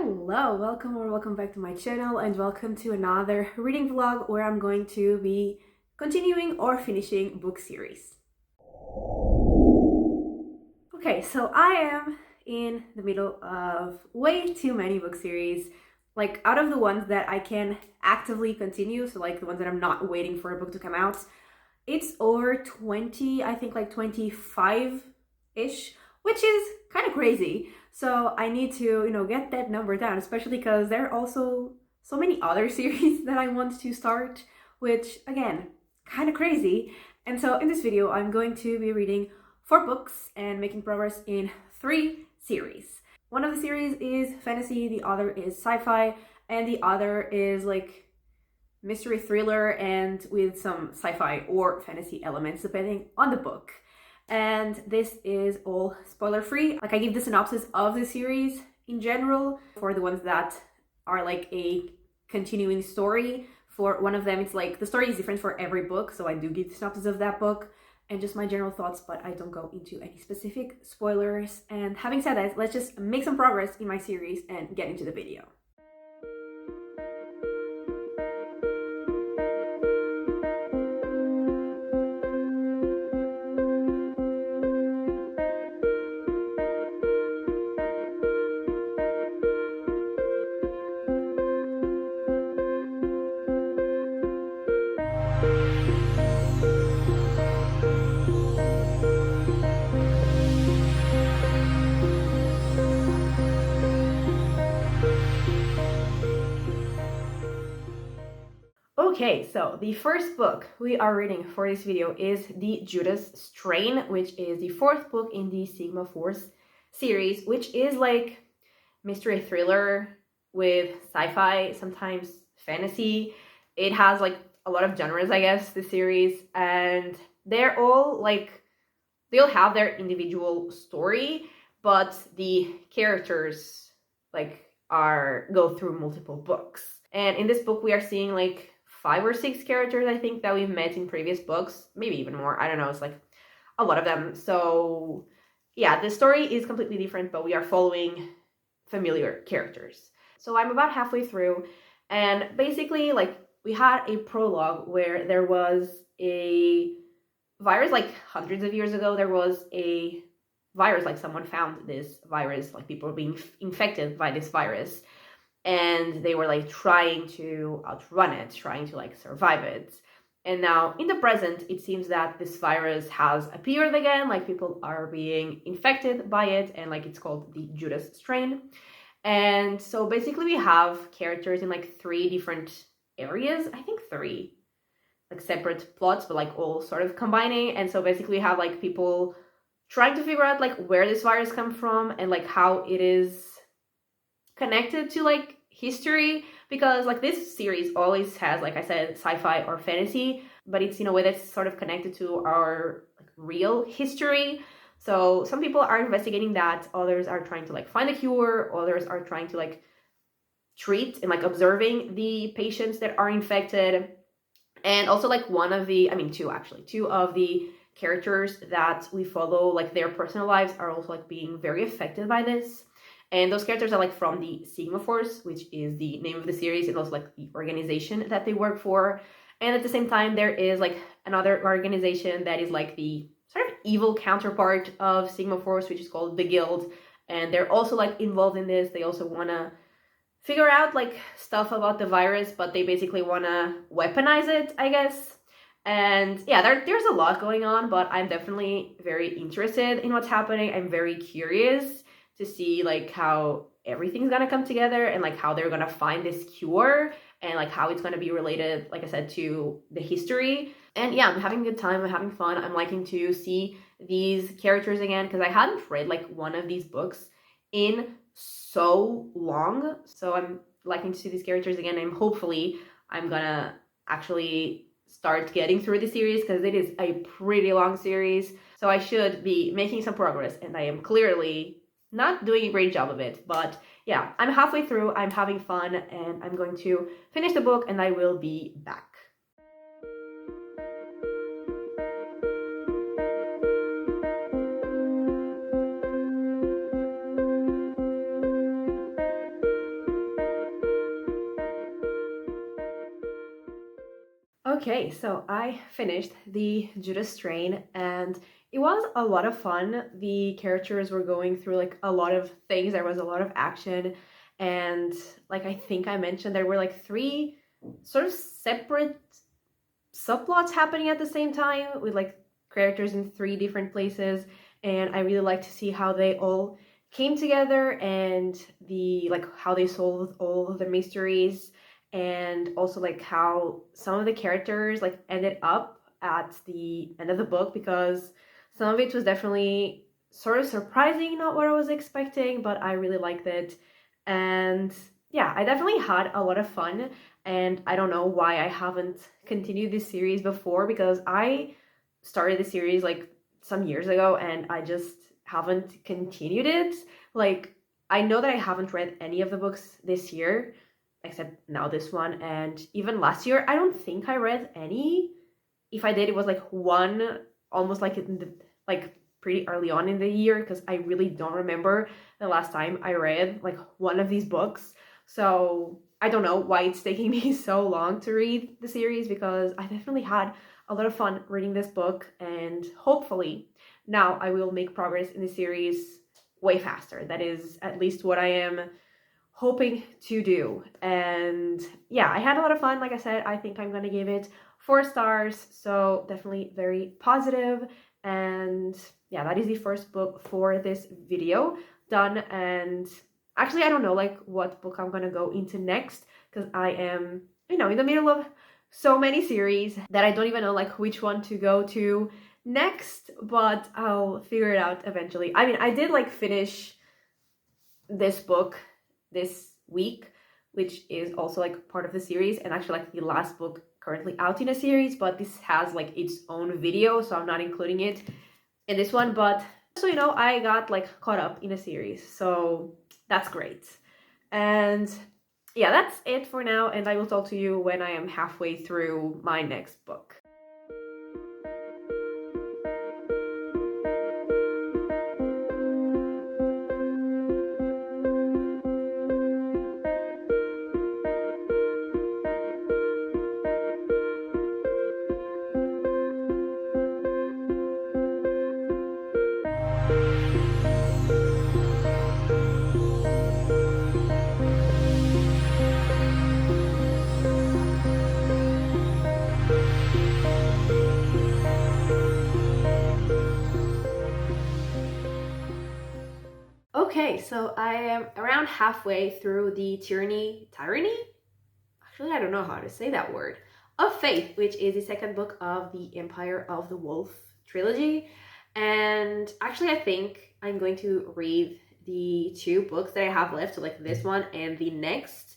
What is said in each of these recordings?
Hello, welcome or welcome back to my channel and welcome to another reading vlog where I'm going to be continuing or finishing book series. Okay, so I am in the middle of way too many book series. Like out of the ones that I can actively continue, so like the ones that I'm not waiting for a book to come out, it's over 20, I think like 25-ish, which is kind of crazy. So I need to, get that number down, especially because there are also so many other series that I want to start, which again, kind of crazy. And so in this video, I'm going to be reading 4 books and making progress in 3 series. One of the series is fantasy, the other is sci-fi, and the other is like mystery thriller and with some sci-fi or fantasy elements depending on the book. And this is all spoiler free. Like I give the synopsis of the series in general for the ones that are like a continuing story. For one of them, it's like the story is different for every book, so I do give the synopsis of that book and just my general thoughts, but I don't go into any specific spoilers. And having said that, let's just make some progress in my series and get into the video. Okay, so the first book we are reading for this video is The Judas Strain, which is the 4th book in the Sigma Force series, which is like mystery thriller with sci-fi, sometimes fantasy. It has like a lot of genres, I guess, the series, and they're all like, they'll have their individual story, but the characters like go through multiple books. And in this book, we are seeing like 5 or 6 characters, I think, that we've met in previous books, maybe even more. I don't know. It's like a lot of them. So yeah, the story is completely different, but we are following familiar characters. So I'm about halfway through, and basically, like, we had a prologue where there was a virus, like hundreds of years ago, there was a virus, like someone found this virus, like people were being infected by this virus, and they were like trying to outrun it, trying to like survive it. And now in the present, it seems that this virus has appeared again, like people are being infected by it, and like it's called the Judas strain. And so basically we have characters in like 3 different areas, I think 3, like separate plots, but like all sort of combining. And so basically we have like people trying to figure out like where this virus comes from and like how it is connected to like history, because like this series always has, like I said, sci-fi or fantasy, but it's in a way that's sort of connected to our like real history. So some people are investigating that, others are trying to like find a cure, others are trying to like treat and like observing the patients that are infected. And also like two of the characters that we follow, like their personal lives are also like being very affected by this. And those characters are like from the Sigma Force, which is the name of the series, and also like the organization that they work for. And at the same time, there is like another organization that is like the sort of evil counterpart of Sigma Force, which is called the Guild. And they're also like involved in this. They also want to figure out like stuff about the virus, but they basically want to weaponize it, I guess. And yeah, there's a lot going on, but I'm definitely very interested in what's happening. I'm very curious to see like how everything's gonna come together and like how they're gonna find this cure and like how it's gonna be related, like I said, to the history. And yeah, I'm having a good time, I'm having fun, I'm liking to see these characters again, because I hadn't read like one of these books in so long. So I'm liking to see these characters again, and hopefully I'm gonna actually start getting through the series, because it is a pretty long series. So I should be making some progress, and I am clearly not doing a great job of it. But yeah, I'm halfway through, I'm having fun, and I'm going to finish the book and I will be back. Okay, so I finished the Judas Strain and it was a lot of fun. The characters were going through like a lot of things. There was a lot of action, and like I think I mentioned, there were like three sort of separate subplots happening at the same time with like characters in three different places, and I really like to see how they all came together and the like how they solved all of the mysteries, and also like how some of the characters like ended up at the end of the book, because some of it was definitely sort of surprising, not what I was expecting, but I really liked it. And yeah, I definitely had a lot of fun, and I don't know why I haven't continued this series before, because I started the series like some years ago and I just haven't continued it. Like, I know that I haven't read any of the books this year, except now this one, and even last year, I don't think I read any. If I did, it was like one, almost like in the, like pretty early on in the year, because I really don't remember the last time I read like one of these books. So I don't know why it's taking me so long to read the series, because I definitely had a lot of fun reading this book, and hopefully now I will make progress in the series way faster. That is at least what I am hoping to do. And yeah, I had a lot of fun. Like I said, I think I'm gonna give it 4 stars, so definitely very positive. And yeah, that is the first book for this video done. And actually, I don't know like what book I'm gonna go into next, because I am, you know, in the middle of so many series that I don't even know like which one to go to next, but I'll figure it out eventually. I mean, I did like finish this book this week, which is also like part of the series, and actually like the last book currently out in a series, but this has like its own video, so I'm not including it in this one. But so you know, I got like caught up in a series, so that's great. And yeah, that's it for now, and I will talk to you when I am halfway through my next book. Okay, so I am around halfway through the Tyranny? Actually, I don't know how to say that word, of Faith, which is the second book of the Empire of the Wolf trilogy. And actually, I think I'm going to read the two books that I have left, so like this one and the next,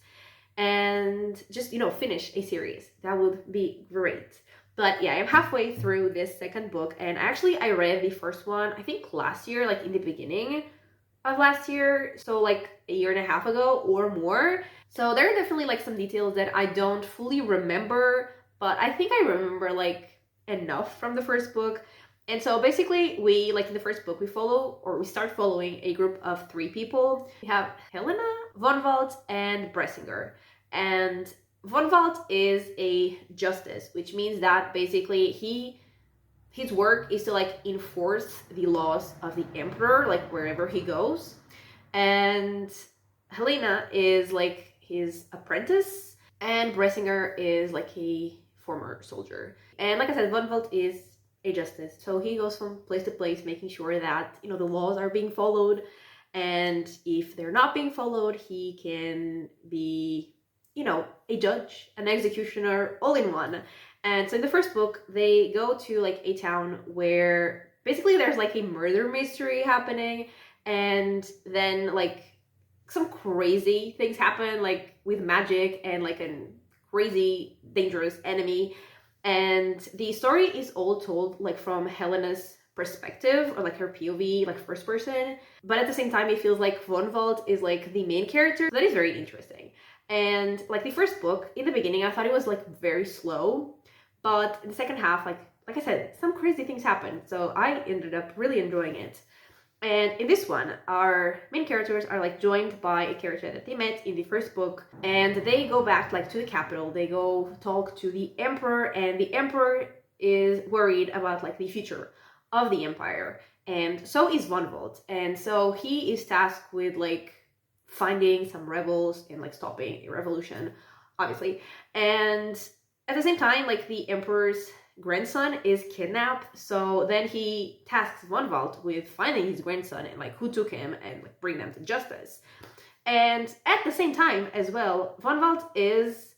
and just, you know, finish a series. That would be great. But yeah, I'm halfway through this second book, and actually I read the first one, I think last year, like in the beginning of last year, so like a year and a half ago or more. So there are definitely like some details that I don't fully remember, but I think I remember like enough from the first book. And so basically we, like in the first book, we start following a group of three people. We have Helena, Von Walt, and Bressinger. And Von Walt is a justice, which means that basically his work is to like enforce the laws of the emperor like wherever he goes. And Helena is like his apprentice, and Bressinger is like a former soldier. And like I said, Von Welt is a justice, so he goes from place to place making sure that, you know, the laws are being followed, and if they're not being followed, he can be, you know, a judge, an executioner, all in one. And so in the first book, they go to like a town where basically there's like a murder mystery happening, and then like some crazy things happen, like with magic and like a crazy dangerous enemy. And the story is all told like from Helena's perspective, or like her POV, like first person. But at the same time, it feels like Von Walt is like the main character. That is very interesting. And like the first book, in the beginning, I thought it was like very slow. But in the second half, like I said, some crazy things happened. So I ended up really enjoying it. And in this one, our main characters are like joined by a character that they met in the first book, and they go back like to the capital. They go talk to the emperor, and the emperor is worried about like the future of the empire, and so is Von Volt. And so he is tasked with like finding some rebels and like stopping a revolution, obviously. And at the same time, like the emperor's grandson is kidnapped, so then he tasks Von Walt with finding his grandson and like who took him and like bring them to justice. And at the same time as well, Von Walt is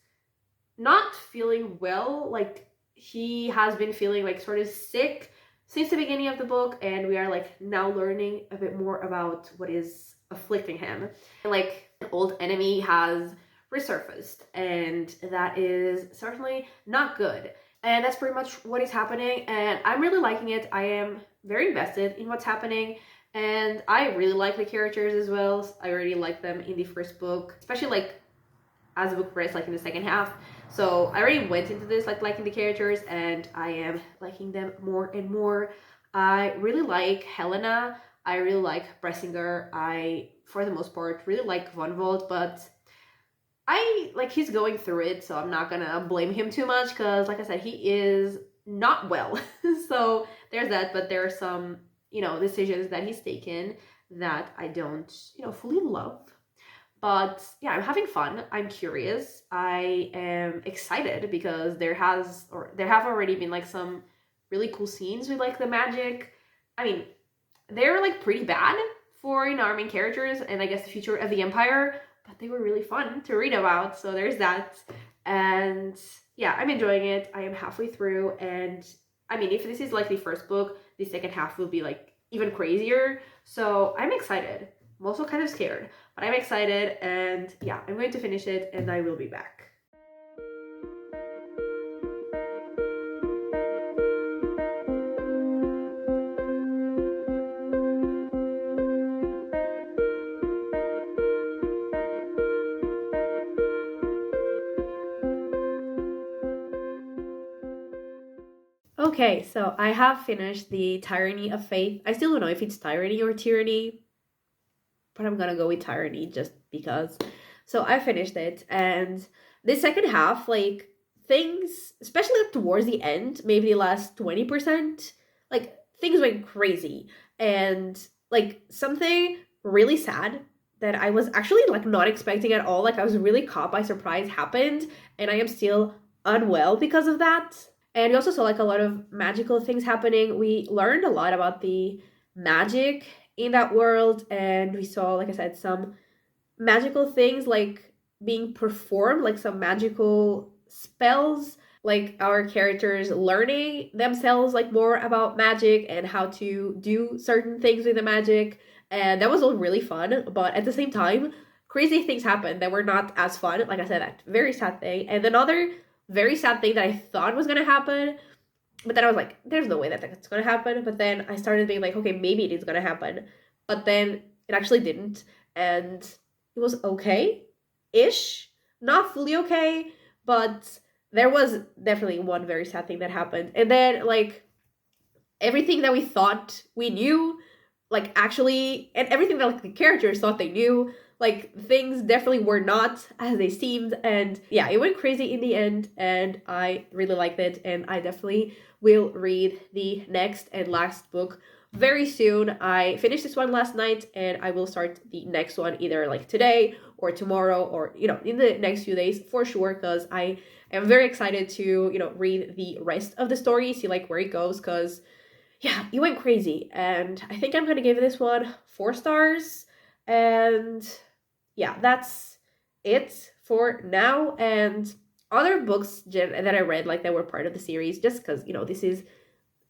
not feeling well. Like he has been feeling like sort of sick since the beginning of the book, and we are like now learning a bit more about what is afflicting him. And like an old enemy has resurfaced, and that is certainly not good. And that's pretty much what is happening, and I'm really liking it. I am very invested in what's happening, and I really like the characters as well. I already liked them in the first book, especially like as the book progressed, like in the second half. So I already went into this like liking the characters, and I am liking them more and more. I really like Helena. I really like Bressinger. I, for the most part, really like Von Volt, but I like he's going through it, so I'm not gonna blame him too much because, like I said, he is not well. So there's that, but there are some, decisions that he's taken that I don't, fully love. But yeah, I'm having fun. I'm curious. I am excited because there have already been like some really cool scenes with like the magic. I mean, they're like pretty bad for our main characters and I guess the future of the empire, but they were really fun to read about. So there's that. And yeah, I'm enjoying it. I am halfway through, and I mean, if this is like the first book, the second half will be like even crazier. So I'm excited. I'm also kind of scared, but I'm excited, and yeah, I'm going to finish it and I will be back. Okay, so I have finished the Tyranny of Faith. I still don't know if it's Tyranny or Tyranny, but I'm gonna go with Tyranny just because. So I finished it, and the second half, like things, especially like towards the end, maybe the last 20%, like things went crazy, and like something really sad that I was actually like not expecting at all. Like I was really caught by surprise happened, and I am still unwell because of that. And we also saw like a lot of magical things happening. We learned a lot about the magic in that world, and we saw, like I said, some magical things like being performed, like some magical spells, like our characters learning themselves like more about magic and how to do certain things with the magic. And that was all really fun, but at the same time, crazy things happened that were not as fun. Like I said, that very sad thing. And another very sad thing that I thought was gonna happen, but then I was like, there's no way that that's gonna happen. But then I started being like, okay, maybe it is gonna happen. But then it actually didn't. And it was okay ish. Not fully okay, but there was definitely one very sad thing that happened. And then, like, everything that we thought we knew, like, actually, and everything that, like, the characters thought they knew, like, things definitely were not as they seemed. And yeah, it went crazy in the end, and I really liked it. And I definitely will read the next and last book very soon. I finished this one last night, and I will start the next one either like today or tomorrow or, in the next few days for sure, because I am very excited to, read the rest of the story, see like where it goes, because yeah, it went crazy. And I think I'm going to give this one 4 stars. And yeah, that's it for now. And other books that I read, like that were part of the series, just because, this is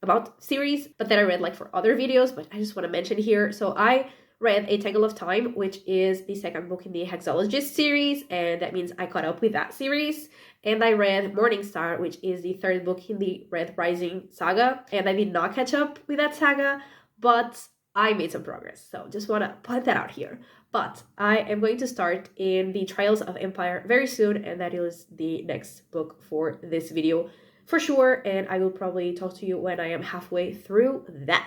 about series, but that I read like for other videos, but I just want to mention here. So I read A Tangle of Time, which is the second book in the Hexologist series, and that means I caught up with that series. And I read Morning Star, which is the third book in the Red Rising saga, and I did not catch up with that saga, but I made some progress. So just want to put that out here. But I am going to start in the Trials of Empire very soon, and that is the next book for this video for sure, and I will probably talk to you when I am halfway through that.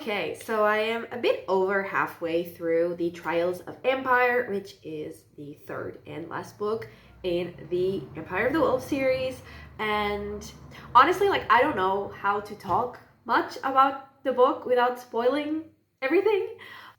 Okay, so I am a bit over halfway through the Trials of Empire, which is the third and last book in the Empire of the Wolf series. And honestly, like, I don't know how to talk much about the book without spoiling everything.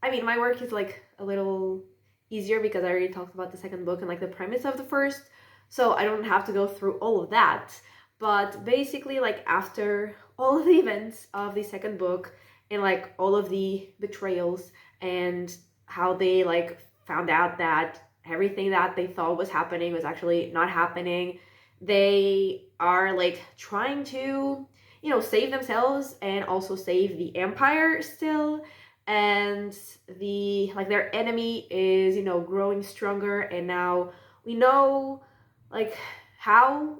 I mean, my work is like a little easier because I already talked about the second book and like the premise of the first, so I don't have to go through all of that. But basically, like, after all of the events of the second book, and like all of the betrayals and how they like found out that everything that they thought was happening was actually not happening, they are like trying to, you know, save themselves and also save the empire still. And the like their enemy is, you know, growing stronger, and now we know like how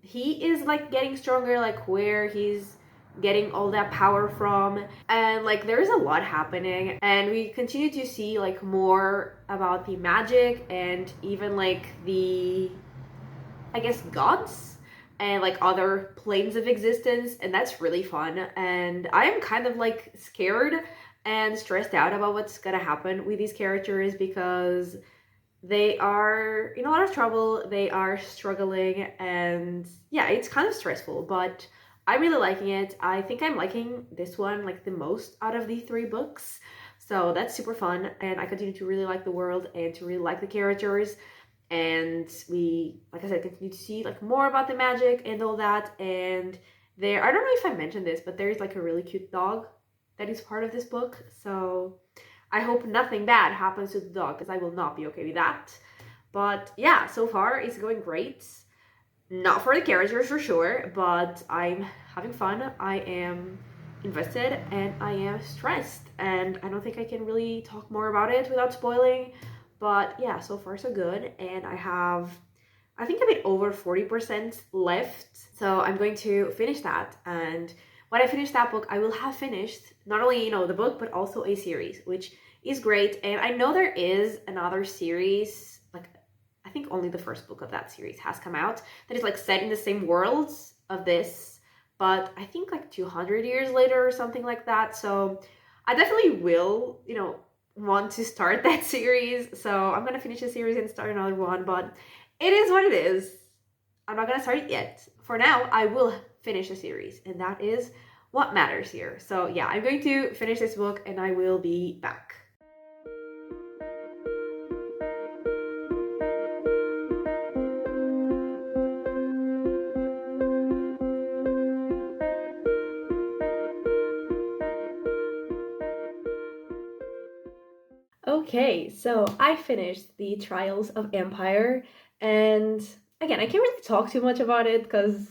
he is like getting stronger, like where he's getting all that power from. And like there's a lot happening, and we continue to see like more about the magic and even like the, I guess, gods and like other planes of existence, and that's really fun. And I am kind of like scared and stressed out about what's gonna happen with these characters because they are in a lot of trouble, they are struggling, and yeah, it's kind of stressful, but I'm really liking it. I think I'm liking this one like the most out of the three books. So that's super fun, and I continue to really like the world and to really like the characters. And we, like I said, continue to see like more about the magic and all that. And there, I don't know if I mentioned this, but there is like a really cute dog that is part of this book. So I hope nothing bad happens to the dog because I will not be okay with that. But yeah, so far it's going great. Not for the characters for sure, but I'm having fun. I am invested and I am stressed. And I don't think I can really talk more about it without spoiling. But yeah, so far so good. And I have, I think, a bit over 40% left. So I'm going to finish that. And when I finish that book, I will have finished not only, you know, the book, but also a series, which is great. And I know there is another series, like I think only the first book of that series has come out, that is like set in the same worlds of this, but I think like 200 years later or something like that. So I definitely will, you know, want to start that series. So I'm gonna finish the series and start another one, but it is what it is. I'm not gonna start it yet. For now, I will finish the series, and that is what matters here. So yeah, I'm going to finish this book and I will be back. Okay, so I finished the Trials of Empire, and again, I can't really talk too much about it because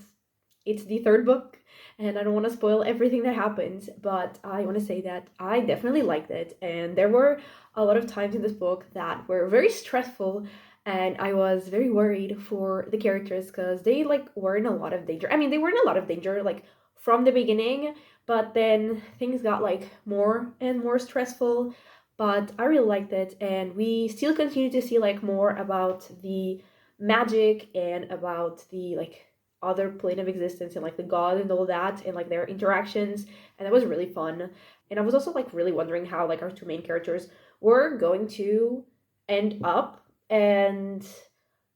it's the third book and I don't want to spoil everything that happens, but I want to say that I definitely liked it, and there were a lot of times in this book that were very stressful, and I was very worried for the characters because they like were in a lot of danger. I mean, they were in a lot of danger like from the beginning, but then things got like more and more stressful. But I really liked it, and we still continue to see like more about the magic and about the like other plane of existence and like the god and all that and like their interactions, and that was really fun. And I was also like really wondering how like our two main characters were going to end up, and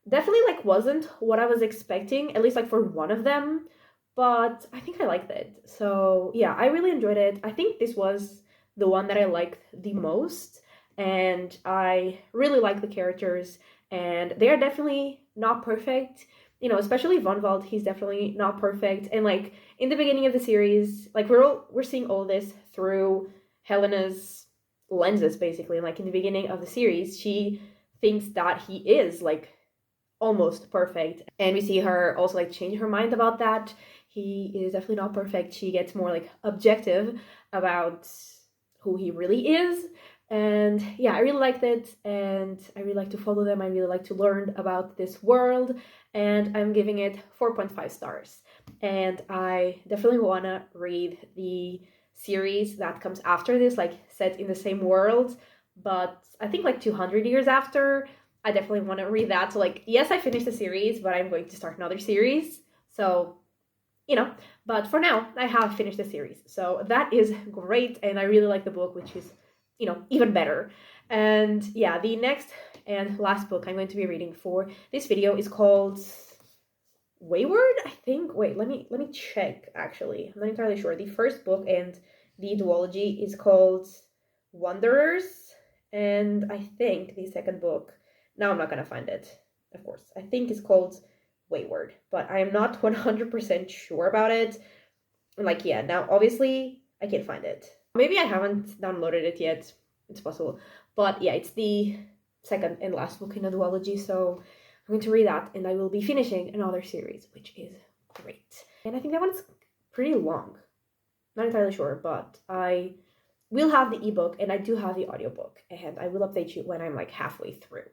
definitely like wasn't what I was expecting, at least like for one of them, but I think I liked it. So yeah, I really enjoyed it. I think this was the one that I liked the most, and I really like the characters, and they are definitely not perfect. You know, especially Von Wald, he's definitely not perfect. And like in the beginning of the series, like we're seeing all this through Helena's lenses basically. And like in the beginning of the series, she thinks that he is like almost perfect, and we see her also like change her mind about that. He is definitely not perfect. She gets more like objective about who he really is. And yeah, I really liked it, and I really like to follow them. I really like to learn about this world, and I'm giving it 4.5 stars. And I definitely want to read the series that comes after this, like set in the same world, but I think like 200 years after. I definitely want to read that. So like, yes, I finished the series, but I'm going to start another series. So you know. But for now, I have finished the series, so that is great, and I really like the book, which is, even better. And yeah, the next and last book I'm going to be reading for this video is called Wayward, I think. Wait, let me check. Actually, I'm not entirely sure. The first book and the duology is called Wanderers, and I think the second book. Now I'm not gonna find it. Of course, I think it's called Wayward, but I am not 100% sure about it. Like, yeah, now obviously I can't find it. Maybe I haven't downloaded it yet. It's possible, but yeah, it's the second and last book in a duology, so I'm going to read that, and I will be finishing another series, which is great. And I think that one's pretty long. Not entirely sure, but I will have the ebook, and I do have the audiobook, and I will update you when I'm like halfway through.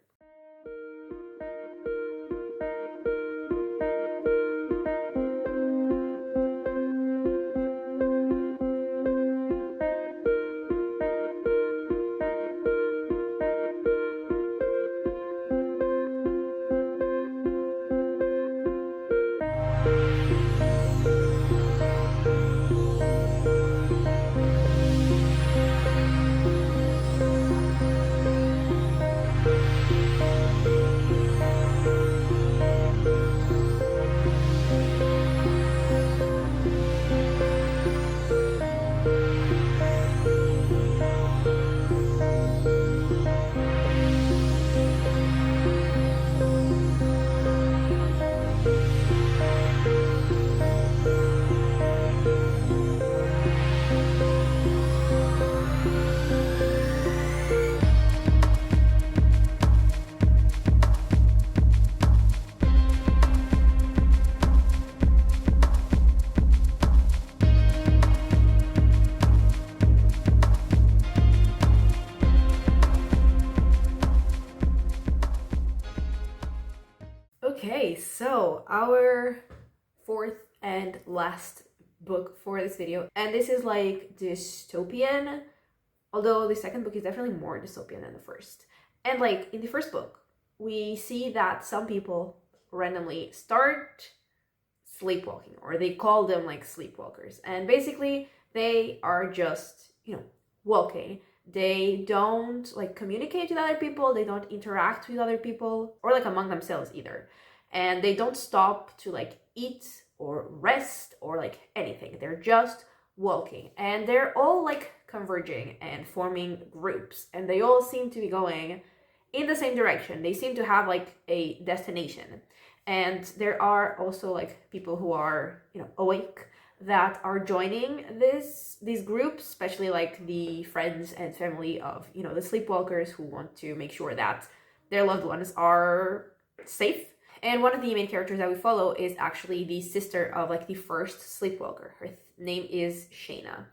Okay, so our fourth and last book for this video, and this is like dystopian, although the second book is definitely more dystopian than the first. And like in the first book, we see that some people randomly start sleepwalking, or they call them like sleepwalkers, and basically they are just, walking. They don't like communicate with other people, they don't interact with other people or like among themselves either, and they don't stop to like eat or rest or like anything. They're just walking, and they're all like converging and forming groups, and they all seem to be going in the same direction. They seem to have like a destination. And there are also like people who are, awake, that are joining these groups, especially like the friends and family of, the sleepwalkers, who want to make sure that their loved ones are safe. And one of the main characters that we follow is actually the sister of like the first sleepwalker. Her name is Shayna.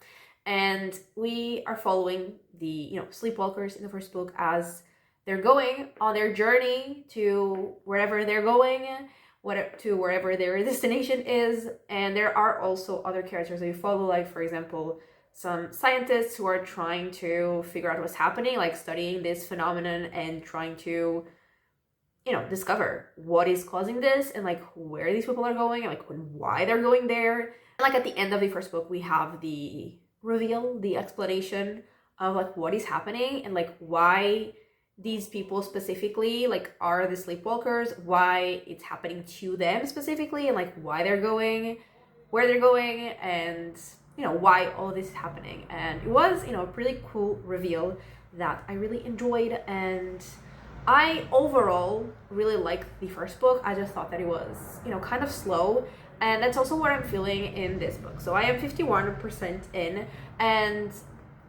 And we are following the, sleepwalkers in the first book as they're going on their journey to wherever they're going, to wherever their destination is. And there are also other characters that you follow, like, for example, some scientists who are trying to figure out what's happening, like studying this phenomenon and trying to, discover what is causing this, and like where these people are going, and like why they're going there. And like at the end of the first book, we have the reveal, the explanation of like what is happening, and like why these people specifically like are the sleepwalkers, why it's happening to them specifically, and like why they're going where they're going, and why all this is happening. And it was, a pretty cool reveal that I really enjoyed, and I overall really liked the first book. I just thought that it was, kind of slow, and that's also what I'm feeling in this book. So I am 51% in, and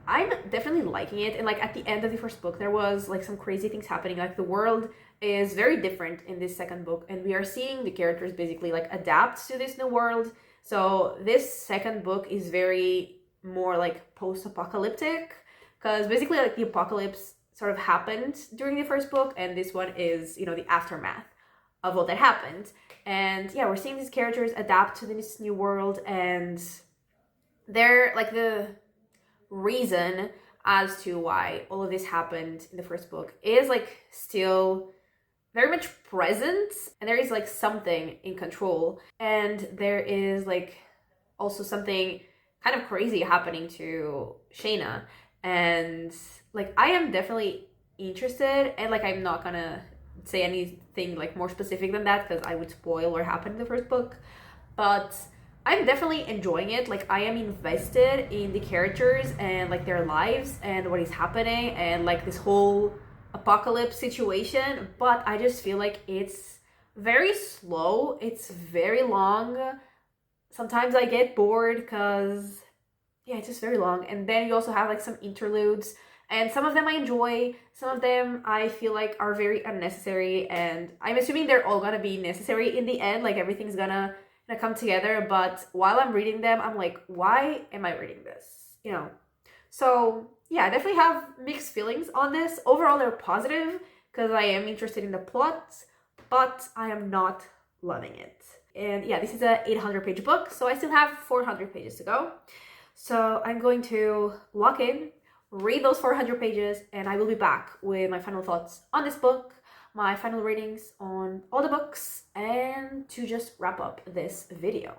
I'm definitely liking it. And like at the end of the first book, there was like some crazy things happening. Like the world is very different in this second book, and we are seeing the characters basically like adapt to this new world. So this second book is very more like post-apocalyptic, because basically like the apocalypse sort of happened during the first book, and this one is, the aftermath of what that happened. And yeah, we're seeing these characters adapt to this new world, and they're like the reason as to why all of this happened in the first book is like still very much present, and there is like something in control, and there is like also something kind of crazy happening to Shayna. And like I am definitely interested, and like I'm not gonna say anything like more specific than that because I would spoil what happened in the first book, but I'm definitely enjoying it. Like I am invested in the characters and like their lives and what is happening and like this whole apocalypse situation, but I just feel like it's very slow, it's very long. Sometimes I get bored because yeah, it's just very long. And then you also have like some interludes, and some of them I enjoy, some of them I feel like are very unnecessary, and I'm assuming they're all gonna be necessary in the end, like everything's gonna come together. But while I'm reading them, I'm like, why am I reading this? You know. So yeah, I definitely have mixed feelings on this. Overall, they're positive because I am interested in the plot, but I am not loving it. And yeah, this is a 800-page book, so I still have 400 pages to go. So I'm going to lock in, read those 400 pages, and I will be back with my final thoughts on this book, my final ratings on all the books, and to just wrap up this video.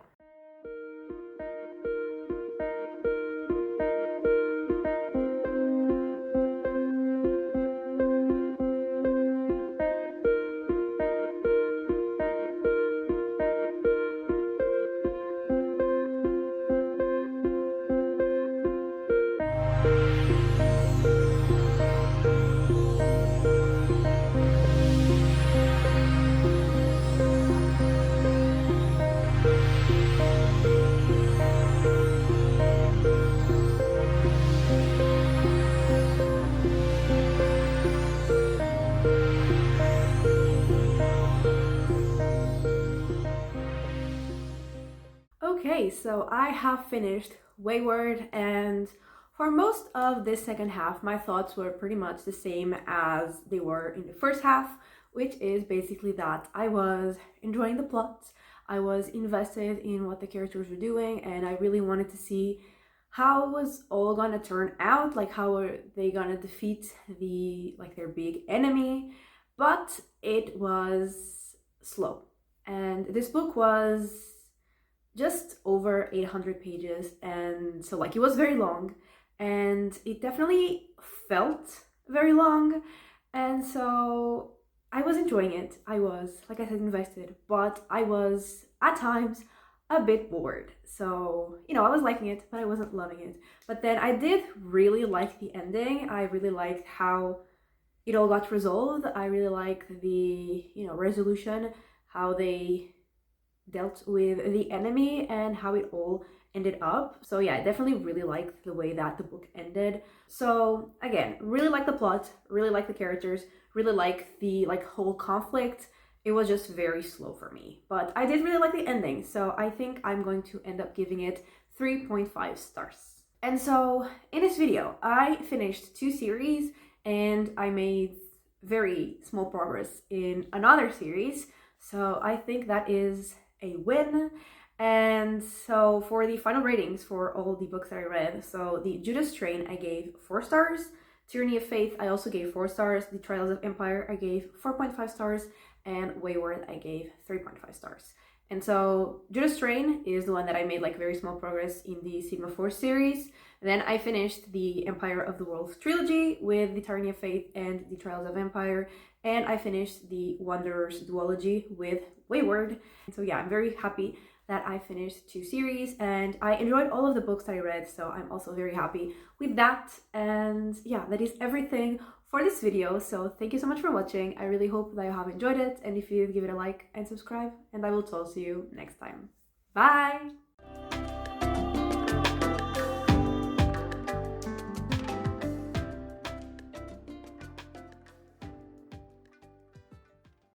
Okay, so I have finished Wayward, and for most of this second half, my thoughts were pretty much the same as they were in the first half, which is basically that I was enjoying the plot, I was invested in what the characters were doing, and I really wanted to see how it was all gonna turn out, like how are they gonna defeat their big enemy, but it was slow. And this book was just over 800 pages, and so like it was very long, and it definitely felt very long, and so I was enjoying it. I was, like I said, invested, but I was at times a bit bored. So you know, I was liking it, but I wasn't loving it. But then I did really like the ending. I really liked how it all got resolved. I really liked the, you know, resolution, how they dealt with the enemy and how it all ended up. So yeah, I definitely really liked the way that the book ended. So again, really like the plot, really like the characters, really like the whole conflict. It was just very slow for me, but I did really like the ending. So I think I'm going to end up giving it 3.5 stars. And so in this video, I finished 2 series and I made very small progress in another series. So I think that is a win. And so for the final ratings for all the books that I read, so the Judas Strain I gave 4 stars, Tyranny of Faith I also gave 4 stars, the Trials of Empire I gave 4.5 stars, and Wayward I gave 3.5 stars. And so Judas Strain is the one that I made like very small progress in the Sigma Force series. Then I finished the Empire of the Worlds trilogy with the Tyranny of Faith and the Trials of Empire, and I finished the Wanderers duology with Wayward. So yeah, I'm very happy that I finished 2 series, and I enjoyed all of the books that I read, so I'm also very happy with that. And yeah, that is everything for this video. So thank you so much for watching. I really hope that you have enjoyed it, and if you give it a like and subscribe, and I will talk to you next time. Bye!